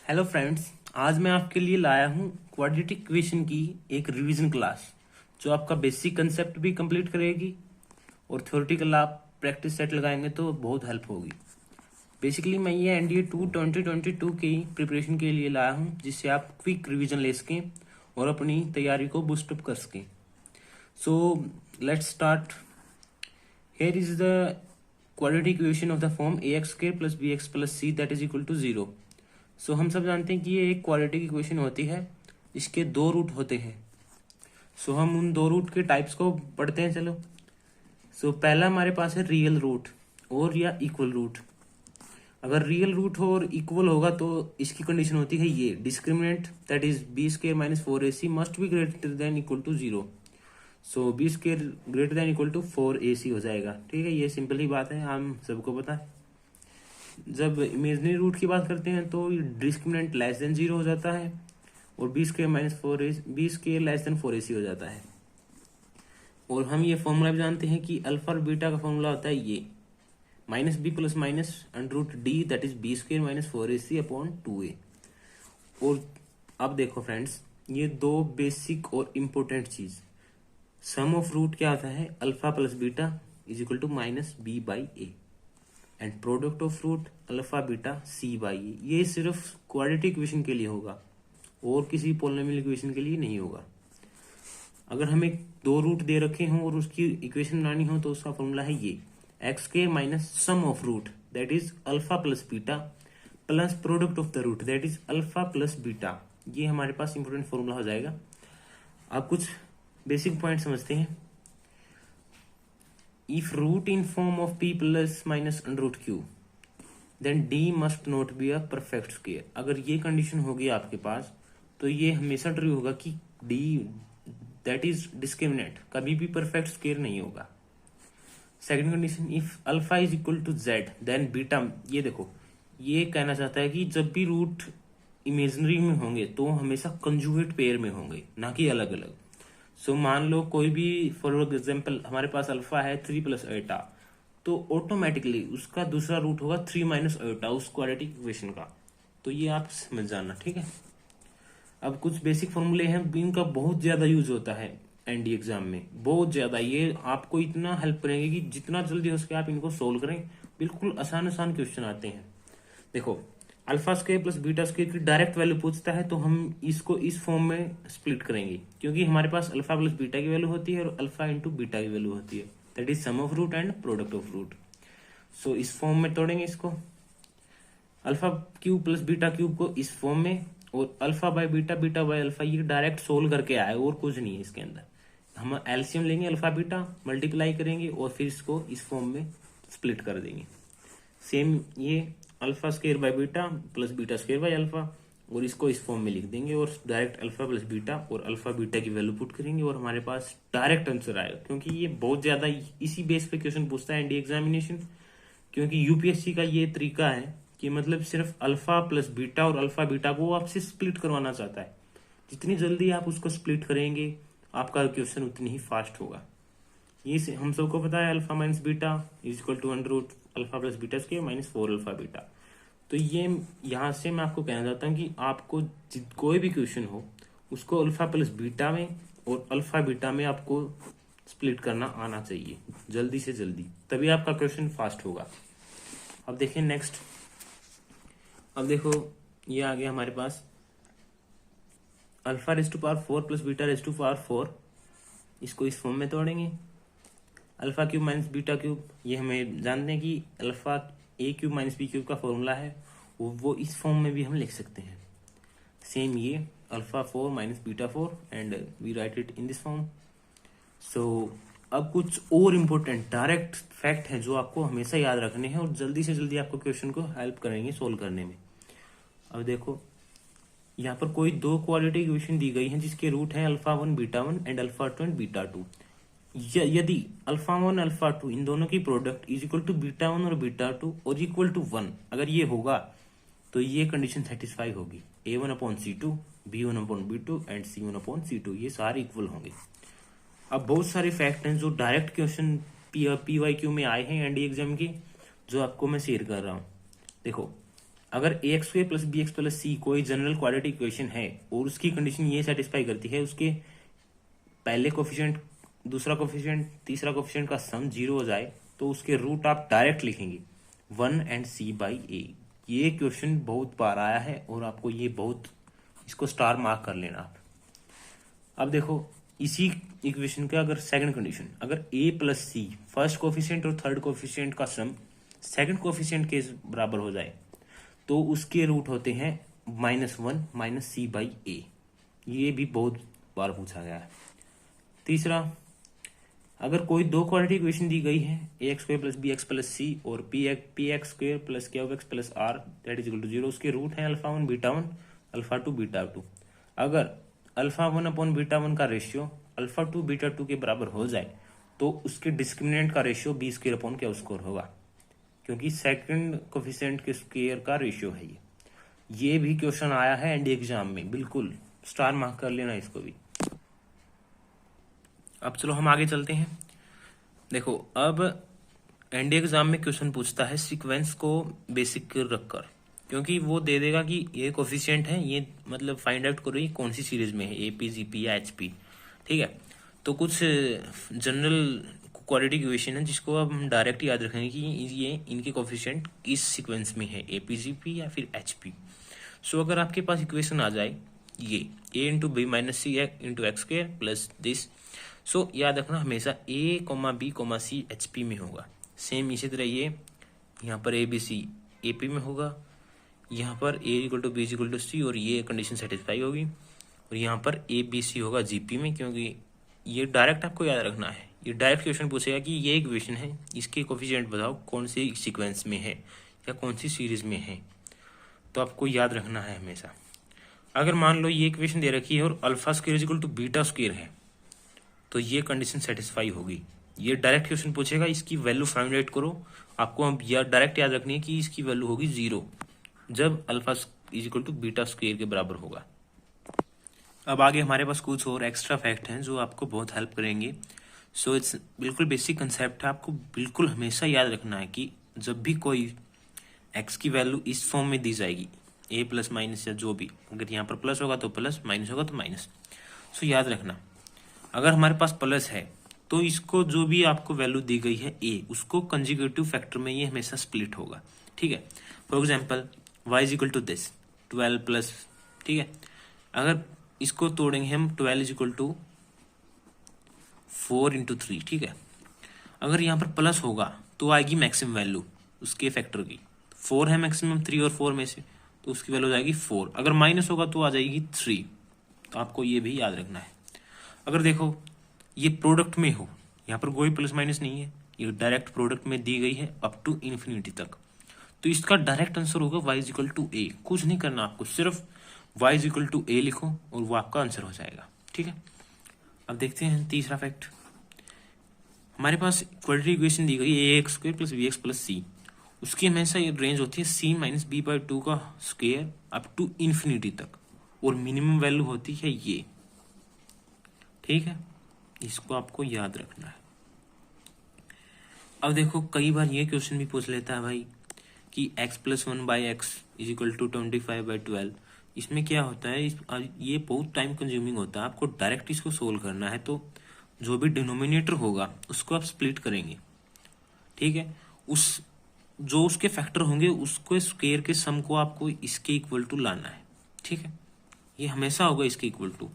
Hello friends, आज मैं आपके लिए लाया हूँ क्वाड्रेटिक इक्वेशन की एक रिवीजन क्लास जो आपका बेसिक कंसेप्ट भी कंप्लीट करेगी और थ्योरेटिकल आप प्रैक्टिस सेट लगाएंगे तो बहुत हेल्प होगी। बेसिकली मैं ये एनडीए 2022 की प्रिपरेशन के लिए लाया हूँ जिससे आप क्विक रिवीजन ले सकें और अपनी तैयारी को बूस्टअप कर सकें। So let's start. Here is the quadratic equation of the form ax square plus bx plus c that is equal to 0. सो हम सब जानते हैं कि ये एक क्वाड्रेटिक इक्वेशन होती है, इसके दो रूट होते हैं। सो हम उन दो रूट के टाइप्स को पढ़ते हैं। चलो, पहला हमारे पास है रियल रूट और या इक्वल रूट। अगर रियल रूट हो और इक्वल होगा तो इसकी कंडीशन होती है ये discriminant that is b square minus 4ac must be greater than equal to 0। So b square greater than equal to 4ac हो जाएगा। ठीक है, ये सिंपल ही बात है, हम सबको पता है। जब इमेजनरी रूट की बात करते हैं तो डिस्क्रिमिनेंट लेस देन 0 हो जाता है और b square minus 4ac less than 4ac हो जाता है। और हम ये फॉर्मूला भी जानते हैं कि अल्फा और बीटा का फॉर्मूला होता है ये minus b plus minus under root d that is b square minus 4ac upon 2a। और अब देखो फ्रेंड्स, ये दो बेसिक और इम्पोर्टेंट चीज, सम ऑफ रूट क्या होता है, alpha plus beta is equal to minus B by A and product of root alpha beta C by A. ये सिर्फ क्वाड्रेटिक इक्वेशन के लिए होगा और किसी पोलिनोमियल इक्वेशन के लिए नहीं होगा। अगर हमें दो रूट दे रखे हों और उसकी इक्वेशन बनानी हो तो उसका फॉर्मूला है ये एक्स के minus sum of root that is alpha plus beta plus product of the root that is alpha plus beta. ये हमारे पास इंपोर्टेंट फॉर्मूला हो जाएगा। अब कुछ बेसिक पॉइंट समझते हैं। If root in form of p plus minus under root q, then d must not be a perfect square। अगर ये कंडीशन होगी आपके पास तो ये हमेशा ट्रू होगा कि d that is discriminant कभी भी परफेक्ट स्क्वायर नहीं होगा। Second condition, if alpha is equal to z then beta. ये देखो, ये कहना चाहता है कि जब भी रूट इमेजिनरी में होंगे तो हमेशा कंजुगेट पेयर में होंगे, ना कि अलग अलग। सो मान लो कोई भी, फॉर एग्जाम्पल हमारे पास अल्फा है 3 प्लस एटा, तो ऑटोमेटिकली उसका दूसरा रूट होगा 3 माइनस एटा उस क्वाड्रेटिक इक्वेशन का। तो ये आप समझ जाना, ठीक है। अब कुछ बेसिक फॉर्मूले हैं, इनका बहुत ज्यादा यूज होता है एनडी एग्जाम में, बहुत ज्यादा। ये आपको इतना हेल्प करेंगे कि जितना जल्दी हो सके आप इनको सोल्व करें। बिल्कुल आसान आसान क्वेश्चन आते हैं। देखो, alpha square plus beta square की डायरेक्ट वैल्यू पूछता है तो हम इसको इस फॉर्म में स्प्लिट करेंगे, क्योंकि हमारे पास अल्फा प्लस बीटा की वैल्यू होती है और अल्फा इंटू बीटा की वैल्यू होती है that is sum of root and product of root. So इस फॉर्म में तोड़ेंगे इसको, alpha cube plus beta cube को इस फॉर्म में, और alpha by beta beta by alpha, ये डायरेक्ट सोल्व करके आया और कुछ नहीं है इसके अंदर। हम एलसीएम लेंगे, अल्फा बीटा मल्टीप्लाई करेंगे और फिर इसको इस फॉर्म में स्प्लिट कर देंगे। सेम ये alpha square by beta plus beta square by alpha, और इसको इस फॉर्म में लिख देंगे और डायरेक्ट अल्फा प्लस बीटा और अल्फा बीटा की वैल्यू पुट करेंगे और हमारे पास डायरेक्ट आंसर आएगा। क्योंकि ये बहुत ज्यादा इसी बेस पे क्वेश्चन पूछता है एनडी एग्जामिनेशन, क्योंकि यूपीएससी का ये तरीका है कि मतलब सिर्फ अल्फा प्लस बीटा और अल्फा बीटा को आपसे स्प्लिट करवाना चाहता है। जितनी जल्दी आप उसको स्प्लिट करेंगे आपका क्वेश्चन उतनी ही फास्ट होगा। ये हम सबको पता है alpha minus beta is equal to under root alpha plus beta square minus 4 alpha beta. तो ये यहाँ से मैं आपको कहना चाहता हूँ कि आपको कोई भी क्वेश्चन हो उसको अल्फा प्लस बीटा में और अल्फा बीटा में आपको स्प्लिट करना आना चाहिए जल्दी से जल्दी, तभी आपका क्वेश्चन फास्ट होगा। अब देखिए नेक्स्ट, अब देखो ये आ गया हमारे पास alpha raise to power 4 plus beta raise to power 4, इसको इस फॉर्म में तोड़ेंगे। Alpha cube minus beta cube, ये हमें जानते हैं कि alpha A cube minus B cube का फॉर्मूला है, वो इस फॉर्म में भी हम लिख सकते हैं। सेम ये alpha 4 minus beta 4 and we write it in this form. So अब कुछ और इम्पोर्टेंट डायरेक्ट फैक्ट हैं जो आपको हमेशा याद रखने हैं और जल्दी से जल्दी आपको क्वेश्चन को हेल्प करेंगे सोल्व करने में। अब देखो, यहाँ पर कोई दो क्वाड्रेटिक इक्वेशन दी गई है जिसके रूट है alpha 1 beta 1 and alpha 2 and beta 2। यदि अल्फा 1 अल्फा 2 इन दोनों की product is equal to beta 1 और बीटा 2 और इक्वल टू 1, अगर ये होगा तो ये कंडीशन सेटिस्फाई होगी। a1 upon c2, b1 upon b2 and c1 upon c2, ये सारे इक्वल होंगे। अब बहुत सारे फैक्ट हैं जो डायरेक्ट क्वेश्चन पीवाईक्यू में आए हैं एनडी एग्जाम के, जो आपको मैं शेयर कर रहा हूँ। देखो, अगर A X square plus B X plus C कोई जनरल क्वाड्रेटिक इक्वेशन है और उसकी कंडीशन ये सेटिस्फाई करती है, उसके पहले कोफिशिएंट, दूसरा कोफिशिएंट, तीसरा कोफिशिएंट का सम 0 हो जाए, तो उसके रूट आप डायरेक्ट लिखेंगे 1 एंड सी बाई ए। ये क्वेश्चन बहुत बार आया है और आपको ये बहुत, इसको स्टार मार्क कर लेना आप। अब देखो इसी इक्वेशन का अगर सेकंड कंडीशन, अगर ए प्लस सी फर्स्ट कोफिशिएंट और थर्ड कोफिशिएंट का सम सेकंड कोफिशिएंट के बराबर हो जाए, तो उसके रूट होते हैं -1 माइनस सी बाई ए। ये भी बहुत बार पूछा गया है। तीसरा, अगर कोई दो क्वाड्रेटिक इक्वेशन दी गई है A X square plus B X plus C और P X square plus Q X plus R that is equal to 0, उसके रूट हैं अल्फा 1 बीटा 1 अल्फा 2 बीटा 2। अगर अल्फा 1 अपॉन बीटा 1 का रेशियो अल्फा 2 बीटा 2 के बराबर हो जाए, तो उसके डिस्क्रिमिनेंट का ratio b square upon q square होगा, क्योंकि सेकंड कोफिशिएंट के स्क्वायर का रेशियो है ये भी क्वेश्चन आया है एंड एग्जाम में, बिल्कुल स्टार मार्क कर लेना इसको भी। अब चलो हम आगे चलते हैं। देखो अब एनडी एग्जाम में क्वेश्चन पूछता है सीक्वेंस को बेसिक रखकर, क्योंकि वो दे देगा कि ये कोफिशिएंट है, ये मतलब फाइंड आउट करो ये कौन सी सीरीज में है, एपी जीपी या एचपी। ठीक है, तो कुछ जनरल क्वाड्रेटिक इक्वेशन है जिसको अब हम डायरेक्ट याद रखेंगे कि ये इनके कोफिशिएंट किस सीक्वेंस में है, एपी जीपी या फिर एचपी। सो अगर आपके पास इक्वेशन आ जाए ये a into B minus C into X square plus this, so याद रखना हमेशा a comma B comma C H P में होगा। सेम इसी तरह ये यहाँ पर ए बी सी ए पी में होगा, यहाँ पर a equal to B equal to C और ये कंडीशन सेटिस्फाई होगी, और यहाँ पर ए बी सी होगा जी पी में, क्योंकि ये डायरेक्ट आपको याद रखना है। ये डायरेक्ट क्वेश्चन पूछेगा कि ये इक्वेशन है, इसके कोफिशिएंट बताओ कौन सी सीक्वेंस में है या कौन सी सीरीज में है, तो आपको याद रखना है हमेशा। अगर मान लो ये इक्वेशन दे रखी है और alpha square equal to beta square है, तो ये कंडीशन सेटिस्फाई होगी। ये डायरेक्ट क्वेश्चन पूछेगा इसकी वैल्यू फाइंड आउट करो, आपको अब यह डायरेक्ट याद रखनी है कि इसकी वैल्यू होगी 0 जब alpha is equal to beta square के बराबर होगा। अब आगे हमारे पास कुछ और एक्स्ट्रा फैक्ट हैं जो आपको बहुत हेल्प करेंगे। सो इट्स बिल्कुल बेसिक कंसेप्ट है, आपको बिल्कुल हमेशा याद रखना है कि जब भी कोई एक्स की वैल्यू इस फॉर्म में दी जाएगी, ए प्लस माइनस या जो भी, अगर यहाँ पर प्लस होगा तो प्लस, माइनस होगा तो माइनस। सो याद रखना अगर हमारे पास प्लस है तो इसको जो भी आपको वैल्यू दी गई है ए, उसको कंजुगेटिव फैक्टर में ये हमेशा स्प्लिट होगा। ठीक है, for example y is equal to this 12 plus, ठीक है, अगर इसको तोड़ेंगे हम 12 इज इक्वल टू 4 इंटू 3, ठीक है, अगर यहाँ पर प्लस होगा तो आएगी मैक्सिमम वैल्यू उसके फैक्टर की, 4 है मैक्सिमम 3 और 4 में से, तो उसकी वैल्यू हो जाएगी 4। अगर माइनस होगा तो आ जाएगी 3, तो आपको ये भी याद रखना है। अगर देखो ये प्रोडक्ट में हो, यहाँ पर कोई प्लस माइनस नहीं है, ये डायरेक्ट प्रोडक्ट में दी गई है अप टू इन्फिनिटी तक, तो इसका डायरेक्ट आंसर होगा y इज इक्वल टू ए। कुछ नहीं करना आपको, सिर्फ y इज इक्वल टू ए लिखो और वो आपका आंसर हो जाएगा। ठीक है, अब देखते हैं तीसरा फैक्ट। हमारे पास क्वाड्रेटिक इक्वेशन दी गई है ax स्क्वायर प्लस bx प्लस सी, उसकी हमेशा ये रेंज होती है c माइनस बी बाई 2 का स्क्वायर अप टू इन्फिनिटी तक, और मिनिमम वैल्यू होती है ये। ठीक है, इसको आपको याद रखना है। अब देखो कई बार ये क्वेश्चन भी पूछ लेता है भाई कि x plus 1 by x is equal to 25 by 12। इसमें क्या होता है, ये बहुत टाइम कंज्यूमिंग होता है, आपको डायरेक्ट इसको सोल्व करना है, तो जो भी डिनोमिनेटर होगा उसको आप स्प्लिट करेंगे। ठीक है, उस जो उसके फैक्टर होंगे उसको स्क्वायर के सम को आपको इसके इक्वल टू लाना है। ठीक है, ये हमेशा होगा इसके इक्वल टू,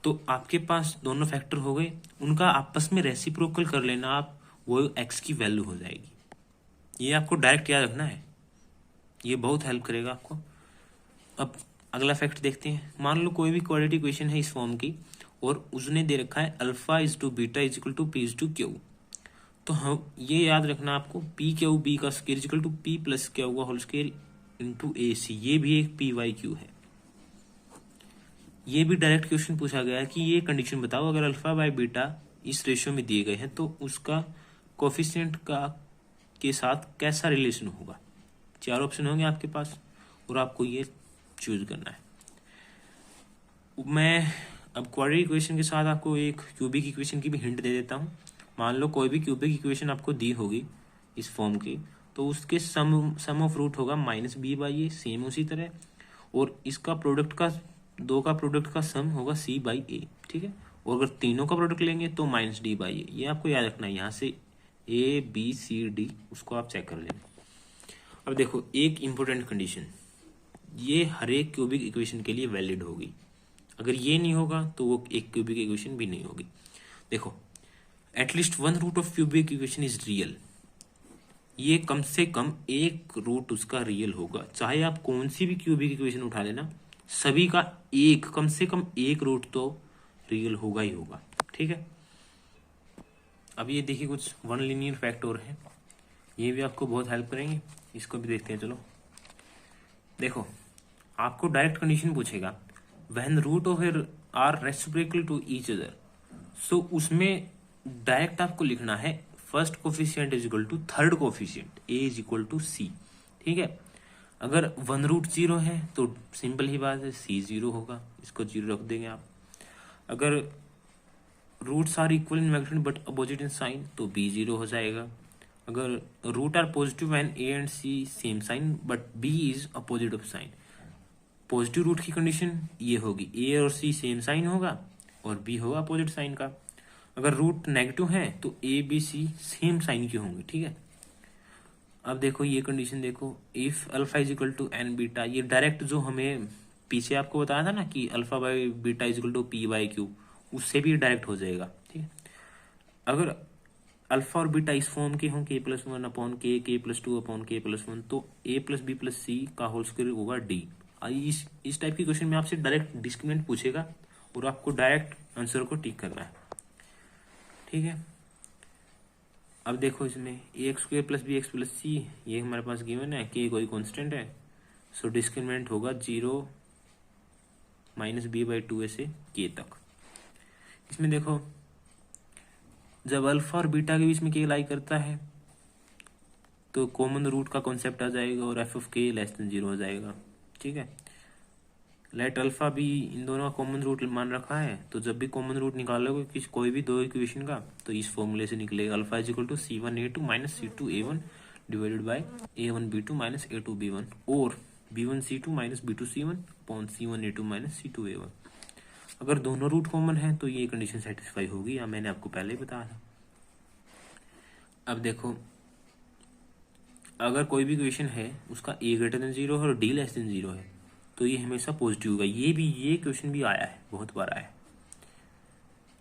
तो आपके पास दोनों फैक्टर हो गए, उनका आपस में रेसिप्रोकल कर लेना आप, वो x की वैल्यू हो जाएगी। ये आपको डायरेक्ट याद रखना है, ये बहुत हेल्प करेगा आपको। अब अगला फैक्ट देखते हैं। मान लो कोई भी क्वाड्रेटिक इक्वेशन है इस फॉर्म की और उसने दे रखा है alpha is to beta is equal to p is to q, तो हम ये याद रखना आपको पी क्यू बी का square is equal to p plus q का whole square into a c, ये भी एक पी वाई क्यू है। ये भी डायरेक्ट क्वेश्चन पूछा गया है कि ये कंडीशन बताओ अगर अल्फा बाय बीटा इस रेशियो में दिए गए हैं तो उसका कोफिशिएंट का के साथ कैसा रिलेशन होगा। 4 ऑप्शन होंगे आपके पास और आपको ये चूज करना है। मैं अब क्वाड्रेटिक इक्वेशन के साथ आपको एक क्यूबिक इक्वेशन की भी हिंट दे देता हूँ। मान लो कोई भी क्यूबिक इक्वेशन आपको दी होगी इस फॉर्म की, तो उसके सम ऑफ रूट होगा minus B by a, same उसी तरह। और इसका प्रोडक्ट का, दो का प्रोडक्ट का सम होगा सी बाई ए, ठीक है। और अगर तीनों का प्रोडक्ट लेंगे तो माइनस डी बाई ए। ये आपको याद रखना है, यहाँ से ए बी सी डी उसको आप चेक कर लेना। अब देखो एक इंपॉर्टेंट कंडीशन, ये हर एक क्यूबिक इक्वेशन के लिए वैलिड होगी। अगर ये नहीं होगा तो वो एक क्यूबिक इक्वेशन भी नहीं होगी। देखो at least one root of cubic equation is real, ये कम से कम एक रूट उसका रियल होगा। चाहे आप कौन सी भी क्यूबिक इक्वेशन उठा लेना, सभी का एक, कम से कम एक रूट तो रियल होगा ही होगा, ठीक है। अब ये देखिए कुछ वन लीनियर फैक्ट और है, ये भी आपको बहुत हेल्प करेंगे, इसको भी देखते हैं। चलो देखो, आपको डायरेक्ट कंडीशन पूछेगा when root of are reciprocal to each other, so उसमें डायरेक्ट आपको लिखना है first coefficient is equal to third coefficient, A is equal to C, ठीक है। अगर वन रूट जीरो है तो सिंपल ही बात है, सी जीरो होगा, इसको जीरो रख देंगे आप। अगर roots are equal in magnitude but opposite in sign तो बी जीरो हो जाएगा। अगर root are positive and a and c same sign but b is opposite of sign, positive root की कंडीशन ये होगी, ए और सी सेम साइन होगा और बी होगा अपोजिट साइन का। अगर रूट नेगेटिव है तो a b c same sign के होंगे, ठीक है। अब देखो ये कंडीशन देखो, if alpha is equal to n beta, ये डायरेक्ट जो हमें पीछे आपको बताया था ना कि alpha by beta is equal to p by q, उससे भी डायरेक्ट हो जाएगा, ठीक है। अगर अल्फा और बीटा इस फॉर्म के हों के प्लस वन अपॉन के प्लस टू अपॉन के प्लस वन, तो ए प्लस बी प्लस सी का होल स्क्वायर होगा डी। इस टाइप की क्वेश्चन में आपसे डायरेक्ट डिस्क्रिमिनेंट पूछेगा और आपको डायरेक्ट आंसर को टिक करना है, ठीक है। अब देखो इसमें A X square plus B X plus C, ये हमारे पास गिवन है, के कोई कांस्टेंट है, सो डिस्क्रिमिनेंट होगा zero minus B by two A से के तक। इसमें देखो जब अल्फा और बीटा के बीच में के लाई करता है तो कॉमन रूट का कॉन्सेप्ट आ जाएगा और एफ ऑफ के लेस देन जीरो हो जाएगा, ठीक है। लेट अल्फा भी इन दोनों का कॉमन रूट मान रखा है, तो जब भी कॉमन रूट निकालोगे किसी कोई भी दो इक्वेशन का तो इस फॉर्मूले से निकलेगा, alpha is equal to C one A two minus C two A one divided by A one B two minus A two B one, और B one C two minus B two C one upon C one A two minus C two A one. अगर दोनों root common है तो ये condition satisfy होगी, या मैंने आपको पहले ही बताया था। अब देखो अगर कोई भी इक्वेशन है उसका ए ग्रेटर देन जीरो है और डी लेस देन जीरो है तो ये हमेशा पॉजिटिव होगा। ये क्वेश्चन भी आया है, बहुत बार आया है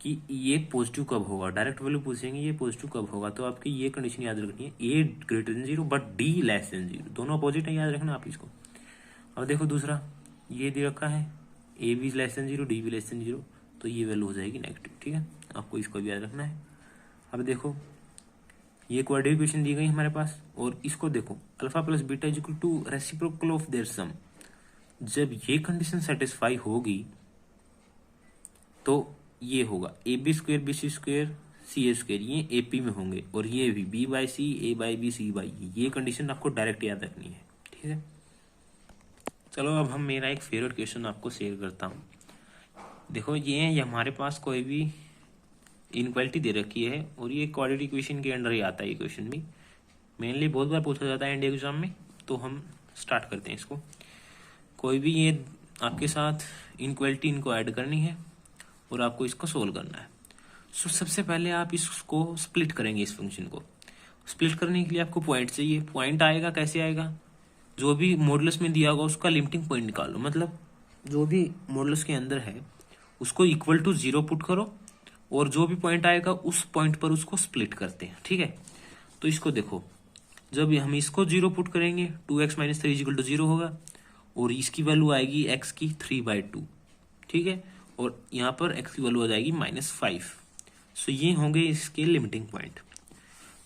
कि ये पॉजिटिव कब होगा, डायरेक्ट वैल्यू पूछेंगे ये पॉजिटिव कब होगा, तो आपकी ये कंडीशन याद रखनी है, A greater than zero but D less than zero, दोनों अपोजिट है, याद रखना आप इसको। अब देखो दूसरा ये दे रखा है ए भी लेस देन जीरो डी भी लेस देन जीरो, तो ये वैल्यू हो जाएगी नेगेटिव, ठीक है, आपको इसको भी याद रखना है। अब देखो ये क्वाड्रेटिक इक्वेशन दी गई हमारे पास, और इसको देखो alpha plus beta is equal to reciprocal of their sum, जब ये कंडीशन सेटिस्फाई होगी तो ये होगा A B square B C square C A square, ये ए पी में होंगे, और ये भी B by C A by B C by, ये कंडीशन आपको डायरेक्ट याद रखनी है, ठीक है। चलो अब हम मेरा एक फेवरेट क्वेश्चन आपको शेयर करता हूँ। देखो ये हमारे पास कोई भी इनक्वालिटी दे रखी है और ये क्वाड्रेटिक इक्वेशन के अंडर ही आता है, ये क्वेश्चन भी मेनली बहुत बार पूछा जाता है इंडिया एग्जाम में, तो हम स्टार्ट करते हैं इसको। कोई भी ये आपके साथ इनक्वालिटी इनको ऐड करनी है और आपको इसको सोल्व करना है। सो सबसे पहले आप इसको स्प्लिट करेंगे, इस फंक्शन को स्प्लिट करने के लिए आपको पॉइंट चाहिए। पॉइंट आएगा कैसे आएगा, जो भी मॉडुलस में दिया होगा उसका लिमिटिंग पॉइंट निकालो, मतलब जो भी मॉडुलस के अंदर है उसको इक्वल टू जीरो पुट करो और जो भी पॉइंट आएगा उस पॉइंट पर उसको स्प्लिट करते हैं, ठीक है। तो इसको देखो जब हम इसको जीरो पुट करेंगे 2x minus 3 equal to zero होगा और इसकी वैल्यू आएगी x की 3/2, ठीक है, और यहाँ पर x की वैल्यू आ जाएगी -5। सो ये होंगे इसके लिमिटिंग पॉइंट।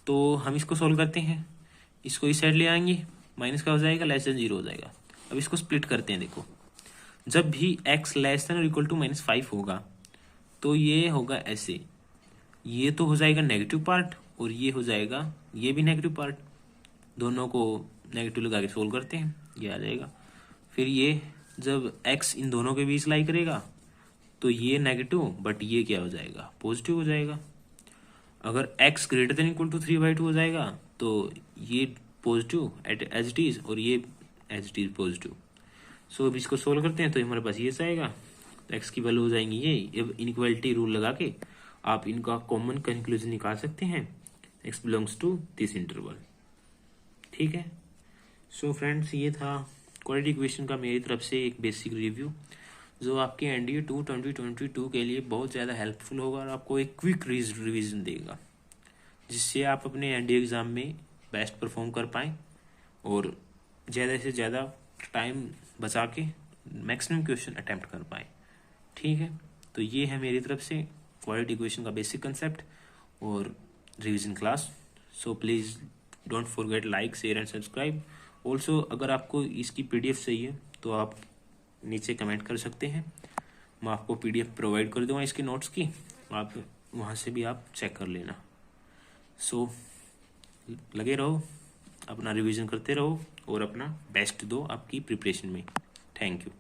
तो हम इसको सोल्व करते हैं, इसको इस साइड ले आएंगे, माइनस का हो जाएगा लेस देन जीरो हो जाएगा। अब इसको स्प्लिट करते हैं, देखो जब भी x लेस देन और इक्वल टू -5 होगा तो ये होगा ऐसे, ये तो हो जाएगा नेगेटिव पार्ट और ये हो जाएगा ये भी नेगेटिव पार्ट, दोनों को नेगेटिव लगा के सोल्व करते हैं, ये आ जाएगा। फिर ये जब x इन दोनों के बीच लाई करेगा तो ये नेगेटिव बट ये क्या हो जाएगा पॉजिटिव हो जाएगा। अगर x greater than equal to 3/2 हो जाएगा तो ये पॉजिटिव एज इट इज और ये एज इट इज पॉजिटिव। सो अब इसको सोल्व करते हैं तो हमारे पास ये आएगा, एक्स की वैल्यू हो जाएंगी ये। अब इनइक्वालिटी रूल लगा के आप इनका कॉमन कंक्लूजन निकाल सकते हैं, x belongs to this interval. ठीक है। सो फ्रेंड्स, ये था क्वाड्रेटिक इक्वेशन का मेरी तरफ से एक बेसिक रिव्यू, जो आपके एनडीए 2 2022 के लिए बहुत ज़्यादा हेल्पफुल होगा और आपको एक क्विक रिवीजन देगा, जिससे आप अपने एनडीए एग्ज़ाम में बेस्ट परफॉर्म कर पाएँ और ज़्यादा से ज़्यादा टाइम बचा के मैक्सिमम क्वेश्चन अटैम्प्ट कर पाएँ। ठीक है। तो ये है मेरी तरफ से क्वाड्रेटिक इक्वेशन का बेसिक कंसेप्ट और revision class. So please don't forget like, share and subscribe. Also अगर आपको इसकी पीडीएफ चाहिए तो आप नीचे कमेंट कर सकते हैं, मैं आपको पीडीएफ प्रोवाइड कर दूंगा इसके नोट्स की, आप वहाँ से भी आप चेक कर लेना। सो लगे रहो, अपना रिवीजन करते रहो और अपना बेस्ट दो आपकी प्रिपरेशन में। Thank you.